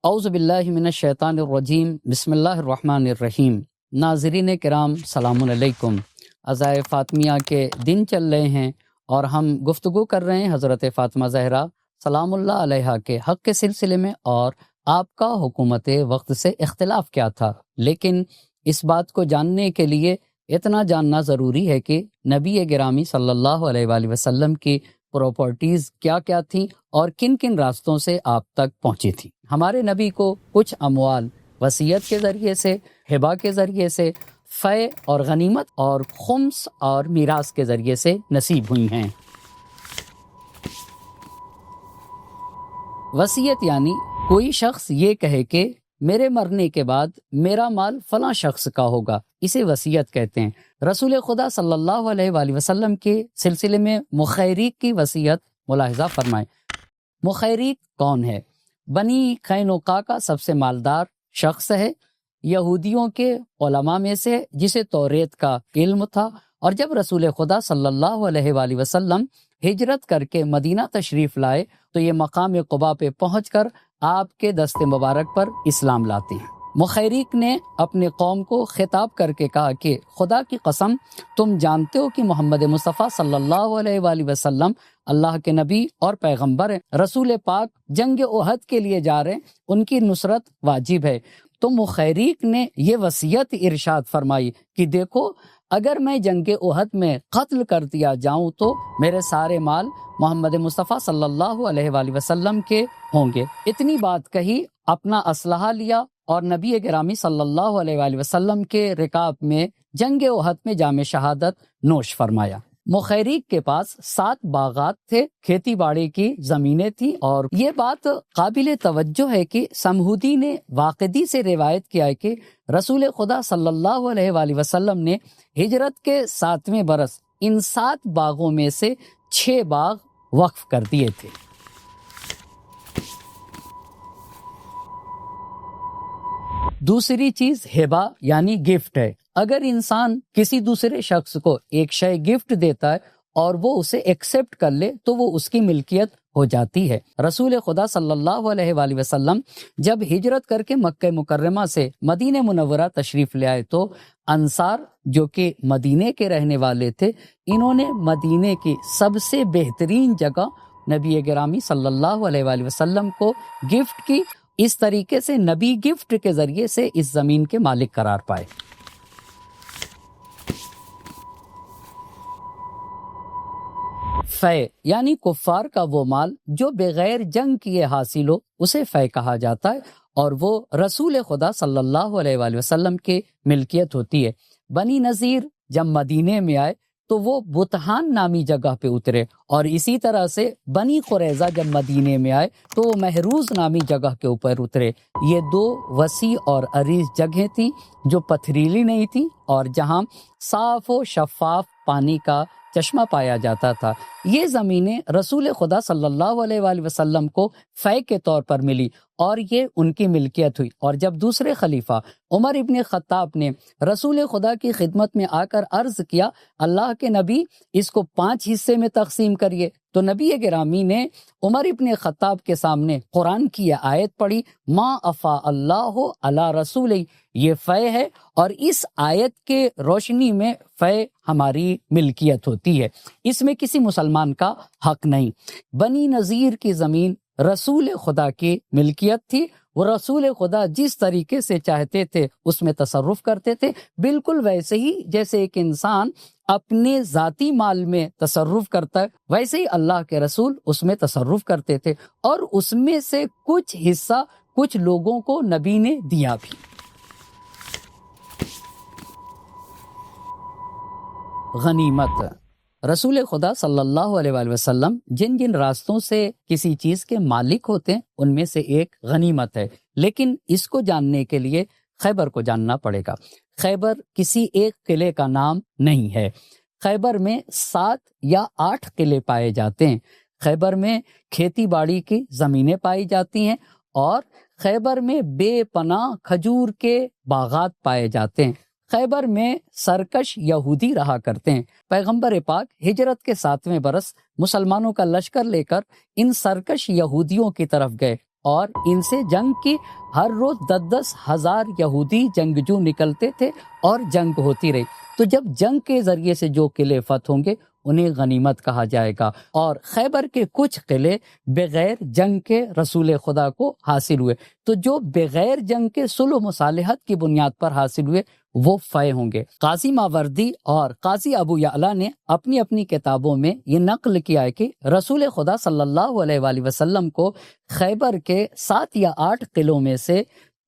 اعوذ باللہ من الشیطان الرجیم، بسم اللہ الرحمن الرحیم۔ ناظرین کرام سلام علیکم۔ عزائے فاطمیہ کے دن چل رہے ہیں اور ہم گفتگو کر رہے ہیں حضرت فاطمہ زہرا سلام اللہ علیہا کے حق کے سلسلے میں، اور آپ کا حکومت وقت سے اختلاف کیا تھا۔ لیکن اس بات کو جاننے کے لیے اتنا جاننا ضروری ہے کہ نبی گرامی صلی اللہ علیہ وآلہ وسلم کی پراپرٹیز کیا کیا تھیں اور کن کن راستوں سے آپ تک پہنچی تھیں۔ ہمارے نبی کو کچھ اموال وصیت کے ذریعے سے، ہبہ کے ذریعے سے، فے اور غنیمت اور خمس اور میراث کے ذریعے سے نصیب ہوئی ہیں۔ وصیت یعنی کوئی شخص یہ کہے کہ میرے مرنے کے بعد میرا مال فلاں شخص کا ہوگا، اسے وصیت کہتے ہیں۔ رسول خدا صلی اللہ علیہ وآلہ وسلم کے سلسلے میں مخیریق کی وصیت ملاحظہ فرمائیں۔ مخیریق کون ہے؟ بنی قینوقا کا سب سے مالدار شخص ہے، یہودیوں کے علماء میں سے جسے توریت کا علم تھا، اور جب رسول خدا صلی اللہ علیہ وآلہ وسلم ہجرت کر کے مدینہ تشریف لائے تو یہ مقام قباء پہ پہنچ کر آپ کے دست مبارک پر اسلام لاتے ہیں۔ مخیریق نے اپنے قوم کو خطاب کر کے کہا کہ خدا کی قسم، تم جانتے ہو کہ محمد مصطفیٰ صلی اللہ علیہ وآلہ وسلم اللہ کے نبی اور پیغمبر ہیں، رسول پاک جنگ احد کے لیے جا رہے ہیں، ان کی نصرت واجب ہے۔ تو مخیریق نے یہ وصیت ارشاد فرمائی کہ دیکھو، اگر میں جنگ احد میں قتل کر دیا جاؤں تو میرے سارے مال محمد مصطفیٰ صلی اللہ علیہ وآلہ وسلم کے ہوں گے۔ اتنی بات کہی، اپنا اسلحہ لیا اور نبی گرامی صلی اللہ علیہ وآلہ وسلم کے رکاب میں جنگ احد میں جام شہادت نوش فرمایا۔ مخیریق کے پاس 7 باغات تھے، کھیتی باڑی کی زمینیں تھیں، اور یہ بات قابل توجہ ہے کہ سمہودی نے واقدی سے روایت کیا ہے کہ رسول خدا صلی اللہ علیہ وآلہ وسلم نے ہجرت کے 7ویں برس ان 7 باغوں میں سے 6 باغ وقف کر دیے تھے۔ دوسری چیز ہبہ یعنی گفٹ ہے۔ اگر انسان کسی دوسرے شخص کو ایک شے گفٹ دیتا ہے اور وہ اسے ایکسیپٹ کر لے تو وہ اس کی ملکیت ہو جاتی ہے۔ رسول خدا صلی اللہ علیہ وآلہ وسلم جب ہجرت کر کے مکہ مکرمہ سے مدینہ منورہ تشریف لے آئے تو انصار جو کہ مدینے کے رہنے والے تھے، انہوں نے مدینے کی سب سے بہترین جگہ نبی گرامی صلی اللہ علیہ وآلہ وسلم کو گفٹ کی۔ اس طریقے سے نبی گفٹ کے ذریعے سے اس زمین کے مالک قرار پائے۔ فے یعنی کفار کا وہ مال جو بغیر جنگ کیے حاصل ہو، اسے فے کہا جاتا ہے، اور وہ رسول خدا صلی اللہ علیہ وآلہ وسلم کی ملکیت ہوتی ہے۔ بنی نذیر جب مدینے میں آئے تو وہ بطحان نامی جگہ پہ اترے، اور اسی طرح سے بنی قریظہ جب مدینے میں آئے تو وہ محروز نامی جگہ کے اوپر اترے۔ یہ 2 وسیع اور عریض جگہیں تھیں جو پتھریلی نہیں تھیں اور جہاں صاف و شفاف پانی کا چشمہ پایا جاتا تھا۔ یہ زمینیں رسول خدا صلی اللہ علیہ وآلہ وسلم کو فے کے طور پر ملی اور یہ ان کی ملکیت ہوئی۔ اور جب دوسرے خلیفہ عمر ابن خطاب نے رسول خدا کی خدمت میں آ کر عرض کیا، اللہ کے نبی اس کو 5 حصے میں تقسیم کریے، تو نبی گرامی نے عمر ابن خطاب کے سامنے قرآن کی یہ آیت پڑھی، ما افا اللہ علی رسول، یہ فے ہے، اور اس آیت کے روشنی میں فے ہماری ملکیت ہوتی ہے، اس میں کسی مسلمان کا حق نہیں۔ بنی نذیر کی زمین رسول خدا کی ملکیت تھی، وہ رسول خدا جس طریقے سے چاہتے تھے اس میں تصرف کرتے تھے، بالکل ویسے ہی جیسے ایک انسان اپنے ذاتی مال میں تصرف کرتا ہے، ویسے ہی اللہ کے رسول اس میں تصرف کرتے تھے، اور اس میں سے کچھ حصہ کچھ لوگوں کو نبی نے دیا بھی۔ غنیمت، رسول خدا صلی اللہ علیہ وآلہ وسلم جن جن راستوں سے کسی چیز کے مالک ہوتے ہیں ان میں سے ایک غنیمت ہے، لیکن اس کو جاننے کے لیے خیبر کو جاننا پڑے گا۔ خیبر کسی ایک قلعے کا نام نہیں ہے، خیبر میں 7 یا 8 قلعے پائے جاتے ہیں۔ خیبر میں کھیتی باڑی کی زمینیں پائی جاتی ہیں، اور خیبر میں بے پناہ کھجور کے باغات پائے جاتے ہیں۔ خیبر میں سرکش یہودی رہا کرتے ہیں۔ پیغمبر پاک ہجرت کے 7ویں برس مسلمانوں کا لشکر لے کر ان سرکش یہودیوں کی طرف گئے اور ان سے جنگ کی ہر روز 10-10 ہزار یہودی جنگجو نکلتے تھے اور جنگ ہوتی رہی۔ تو جب جنگ کے ذریعے سے جو قلعے فتح ہوں گے انہیں غنیمت کہا جائے گا، اور خیبر کے کچھ قلعے بغیر جنگ کے رسول خدا کو حاصل ہوئے، تو جو بغیر جنگ کے صلح و مصالحت کی بنیاد پر حاصل ہوئے وہ فے ہوں گے۔ قاضی ماوردی اور قاضی ابو یعلا نے اپنی اپنی کتابوں میں یہ نقل کیا ہے کہ رسول خدا صلی اللہ علیہ وآلہ وسلم کو خیبر کے 7 یا 8 قلعوں میں سے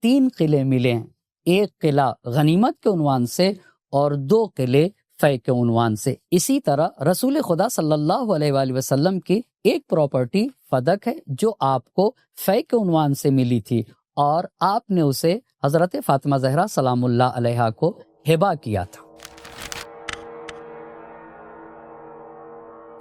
3 قلعے ملے ہیں، ایک قلعہ غنیمت کے عنوان سے اور 2 قلعے فے کے عنوان سے۔ اسی طرح رسول خدا صلی اللہ علیہ وآلہ وسلم کی ایک پراپرٹی فدق ہے جو آپ کو فے کے عنوان سے ملی تھی، اور آپ نے اسے حضرت فاطمہ زہرا سلام اللہ علیہا کو ہبہ کیا تھا۔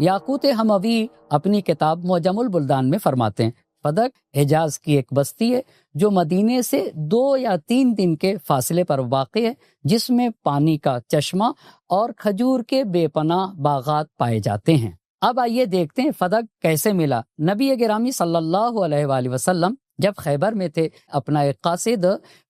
یاقوت حموی اپنی کتاب معجم البلدان میں فرماتے ہیں فدق حجاز کی ایک بستی ہے جو مدینے سے 2 یا 3 دن کے فاصلے پر واقع ہے، جس میں پانی کا چشمہ اور کھجور کے بے پناہ باغات پائے جاتے ہیں۔ اب آئیے دیکھتے ہیں فدق کیسے ملا۔ نبی گرامی صلی اللہ علیہ وآلہ وسلم جب خیبر میں تھے اپنا ایک قاصد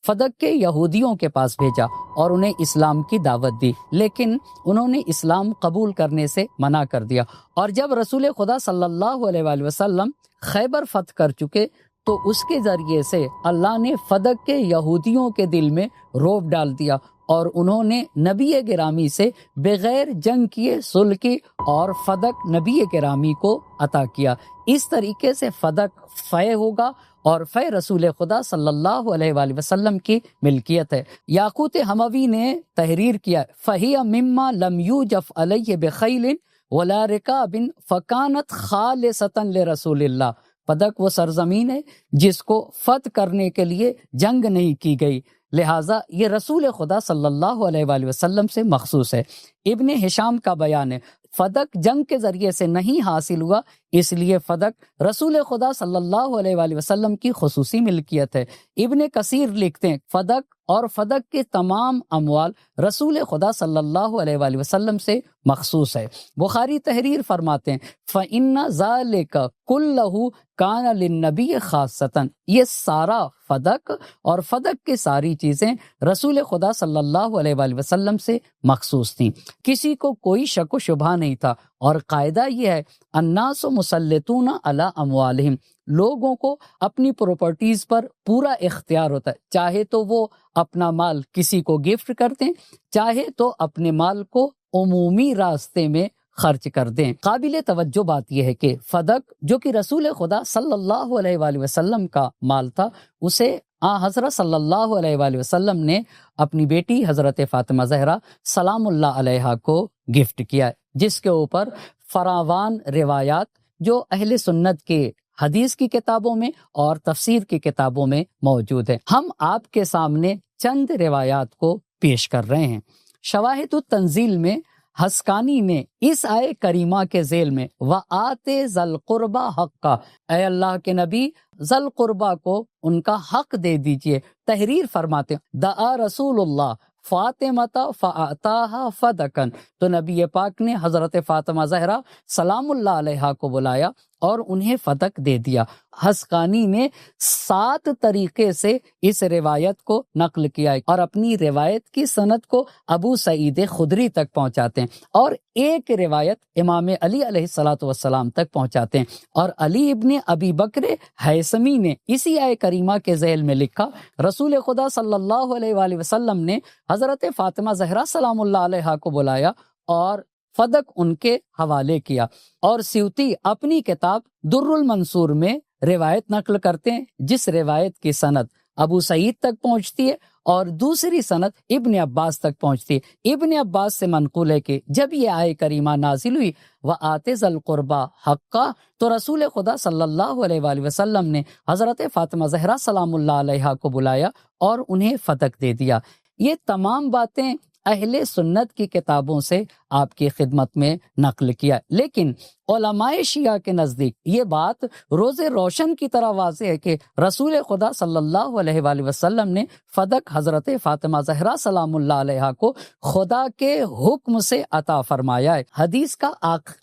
فدق کے یہودیوں کے پاس بھیجا اور انہیں اسلام کی دعوت دی، لیکن انہوں نے اسلام قبول کرنے سے منع کر دیا، اور جب رسول خدا صلی اللہ علیہ وآلہ وسلم خیبر فتح کر چکے تو اس کے ذریعے سے اللہ نے فدق کے یہودیوں کے دل میں رعب ڈال دیا، اور انہوں نے نبی گرامی سے بغیر جنگ کیے صلح کی، اور فدق نبی گرامی کو عطا کیا۔ اس طریقے سے فدق فے ہوگا، اور فے رسول خدا صلی اللہ علیہ وآلہ وسلم کی ملکیت ہے۔ یاقوت حموی نے تحریر کیا فَهِيَ مِمَّا لَمْ يُوجَفْ عَلَيْهِ بِخَيْلٍ وَلَا رِكَابٍ فَكَانَتْ خَالِصَةً لِرَسُولِ اللَّهِ۔ فدق وہ سرزمین ہے جس کو فتح کرنے کے لیے جنگ نہیں کی گئی، لہٰذا یہ رسول خدا صلی اللہ علیہ وآلہ وسلم سے مخصوص ہے۔ ابن ہشام کا بیان ہے فدق جنگ کے ذریعے سے نہیں حاصل ہوا، اس لیے فدق رسول خدا صلی اللہ علیہ وآلہ وسلم کی خصوصی ملکیت ہے۔ ابن کثیر لکھتے ہیں فدق اور فدق کے تمام اموال رسول خدا صلی اللہ علیہ وآلہ وسلم سے مخصوص ہے۔ بخاری تحریر فرماتے ہیں فَإِنَّ ذَلِكَ كُلَّهُ كَانَ لِلنَّبِيِّ خَاصَّةً، یہ سارا فدق اور فدق کی ساری چیزیں رسول خدا صلی اللہ علیہ وآلہ وسلم سے مخصوص تھیں، کسی کو کوئی شک و شبہ نہیں تھا۔ اور قاعدہ یہ ہے الناس مسلطون علی اموالہم، لوگوں کو اپنی پراپرٹیز پر پورا اختیار ہوتا ہے، چاہے تو وہ اپنا مال کسی کو گفٹ کر دیں، چاہے تو اپنے مال کو عمومی راستے میں خرچ کر دیں۔ قابل توجہ بات یہ ہے کہ فدق جو کہ رسول خدا صلی اللہ علیہ وآلہ وسلم کا مال تھا، اسے حضرت صلی اللہ علیہ وآلہ وسلم نے اپنی بیٹی حضرت فاطمہ زہرا سلام اللہ علیہا کو گفٹ کیا ہے، جس کے اوپر فراوان روایات جو اہل سنت کے حدیث کی کتابوں میں اور تفسیر کی کتابوں میں موجود ہے۔ ہم آپ کے سامنے چند روایات کو پیش کر رہے ہیں۔ شواہد التنزیل میں حسکانی نے اس آیے کریمہ کے ذیل میں وَآتِ ذَا الْقُرْبَى حَقَّ، اے اللہ کے نبی ذی القربہ کو ان کا حق دے دیجئے، تحریر فرماتے ہیں دعا رسول اللہ فاطمہ فاعطاها فدقا، تو نبی پاک نے حضرت فاطمہ زہرا سلام اللہ علیہا کو بلایا اور انہیں فدق دے دیا۔ حسقانی نے 7 طریقے سے اس روایت کو نقل کیا ہے اور اپنی روایت کی سند کو ابو سعید خدری تک پہنچاتے ہیں، اور ایک روایت امام علی علیہ الصلوۃ والسلام تک پہنچاتے ہیں۔ اور علی ابن ابی بکر ہیثمی نے اسی آیہ کریمہ کے ذیل میں لکھا رسول خدا صلی اللہ علیہ وآلہ وسلم نے حضرت فاطمہ زہرا سلام اللہ علیہا کو بلایا اور فدق ان کے حوالے کیا۔ اور سیوطی اپنی کتاب در المنصور میں روایت نقل کرتے ہیں، جس روایت کی سند ابو سعید تک پہنچتی ہے اور دوسری سند ابن عباس تک پہنچتی ہے۔ ابن عباس سے منقول ہے کہ جب یہ آیہ کریمہ نازل ہوئی وَآتِ ذَا الْقُرْبَى حَقَّ، تو رسول خدا صلی اللہ علیہ وآلہ وسلم نے حضرت فاطمہ زہرا سلام اللہ علیہا کو بلایا اور انہیں فدق دے دیا۔ یہ تمام باتیں اہل سنت کی کتابوں سے آپ کی خدمت میں نقل کیا، لیکن علماء شیعہ کے نزدیک یہ بات روز روشن کی طرح واضح ہے کہ رسول خدا صلی اللہ علیہ وآلہ وسلم نے فدق حضرت فاطمہ زہرا سلام اللہ علیہا کو خدا کے حکم سے عطا فرمایا ہے۔ حدیث کا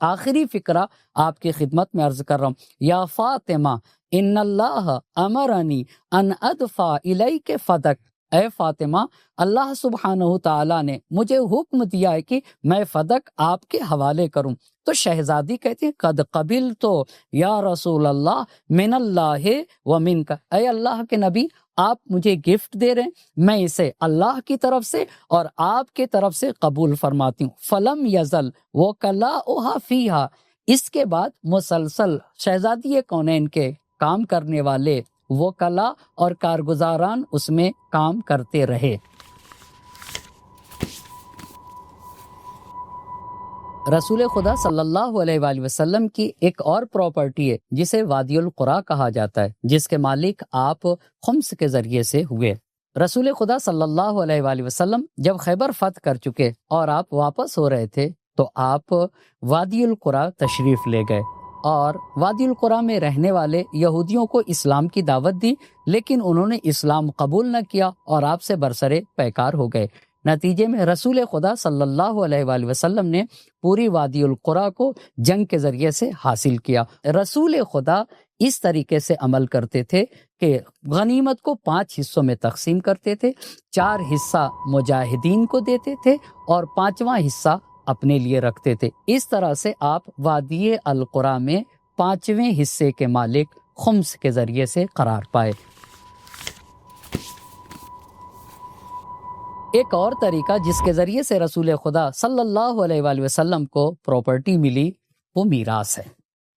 آخری فقرہ آپ کی خدمت میں عرض کر رہا ہوں، یا فاطمہ ان اللہ امرنی ان ادفع الیک فدک، اے فاطمہ اللہ سبحانہ تعالیٰ نے مجھے حکم دیا ہے کہ میں فدک آپ کے حوالے کروں۔ تو شہزادی کہتے ہیں قد قبل تو یا رسول اللہ من اللہ و منک، اے اللہ کے نبی آپ مجھے گفٹ دے رہے ہیں، میں اسے اللہ کی طرف سے اور آپ کے طرف سے قبول فرماتی ہوں۔ فلم یزل وکلاؤھا فیہا، اس کے بعد مسلسل شہزادی کونین کے کام کرنے والے وکلا اور کارگزاران اس میں کام کرتے رہے۔ رسول خدا صلی اللہ علیہ وآلہ وسلم کی ایک اور پراپرٹی ہے جسے وادی القریٰ کہا جاتا ہے، جس کے مالک آپ خمس کے ذریعے سے ہوئے۔ رسول خدا صلی اللہ علیہ وآلہ وسلم جب خیبر فتح کر چکے اور آپ واپس ہو رہے تھے تو آپ وادی القریٰ تشریف لے گئے اور وادی القریٰ میں رہنے والے یہودیوں کو اسلام کی دعوت دی، لیکن انہوں نے اسلام قبول نہ کیا اور آپ سے برسرے پیکار ہو گئے۔ نتیجے میں رسول خدا صلی اللہ علیہ وآلہ وسلم نے پوری وادی القریٰ کو جنگ کے ذریعے سے حاصل کیا۔ رسول خدا اس طریقے سے عمل کرتے تھے کہ غنیمت کو 5 حصوں میں تقسیم کرتے تھے، 4 حصہ مجاہدین کو دیتے تھے اور 5واں حصہ اپنے لیے رکھتے تھے۔ اس طرح سے آپ وادی القریٰ میں 5ویں حصے کے مالک خمس کے ذریعے سے قرار پائے۔ ایک اور طریقہ جس کے ذریعے سے رسول خدا صلی اللہ علیہ وآلہ وسلم کو پراپرٹی ملی وہ میراث ہے،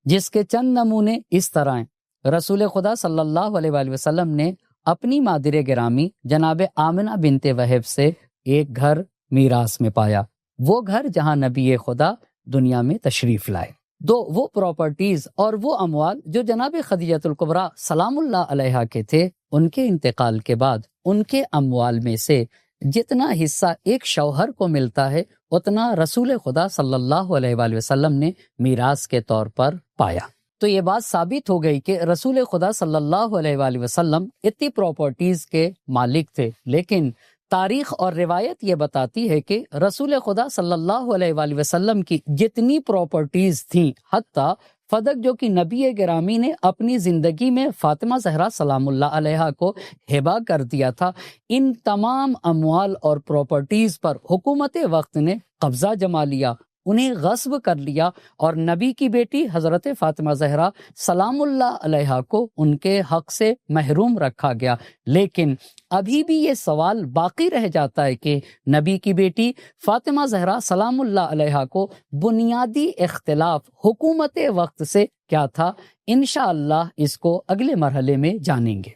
جس کے چند نمونے اس طرح ہیں۔ رسول خدا صلی اللہ علیہ وآلہ وسلم نے اپنی مادر گرامی جناب آمنہ بنت وہب سے ایک گھر میراث میں پایا، وہ گھر جہاں نبی خدا دنیا میں تشریف لائے۔ وہ پراپرٹیز اور وہ اموال جو جناب خدیجہ الکبریٰ سلام اللہ علیہا کے تھے، ان کے انتقال کے بعد ان کے اموال میں سے جتنا حصہ ایک شوہر کو ملتا ہے اتنا رسول خدا صلی اللہ علیہ وآلہ وسلم نے میراث کے طور پر پایا۔ تو یہ بات ثابت ہو گئی کہ رسول خدا صلی اللہ علیہ وآلہ وسلم اتنی پراپرٹیز کے مالک تھے، لیکن تاریخ اور روایت یہ بتاتی ہے کہ رسول خدا صلی اللہ علیہ وآلہ وسلم کی جتنی پراپرٹیز تھیں، حتیٰ فدق جو کہ نبی گرامی نے اپنی زندگی میں فاطمہ زہرا سلام اللہ علیہا کو ہبہ کر دیا تھا، ان تمام اموال اور پراپرٹیز پر حکومت وقت نے قبضہ جما لیا، انہیں غصب کر لیا اور نبی کی بیٹی حضرت فاطمہ زہرا سلام اللہ علیہا کو ان کے حق سے محروم رکھا گیا۔ لیکن ابھی بھی یہ سوال باقی رہ جاتا ہے کہ نبی کی بیٹی فاطمہ زہرا سلام اللہ علیہا کو بنیادی اختلاف حکومت وقت سے کیا تھا۔ انشاءاللہ اس کو اگلے مرحلے میں جانیں گے۔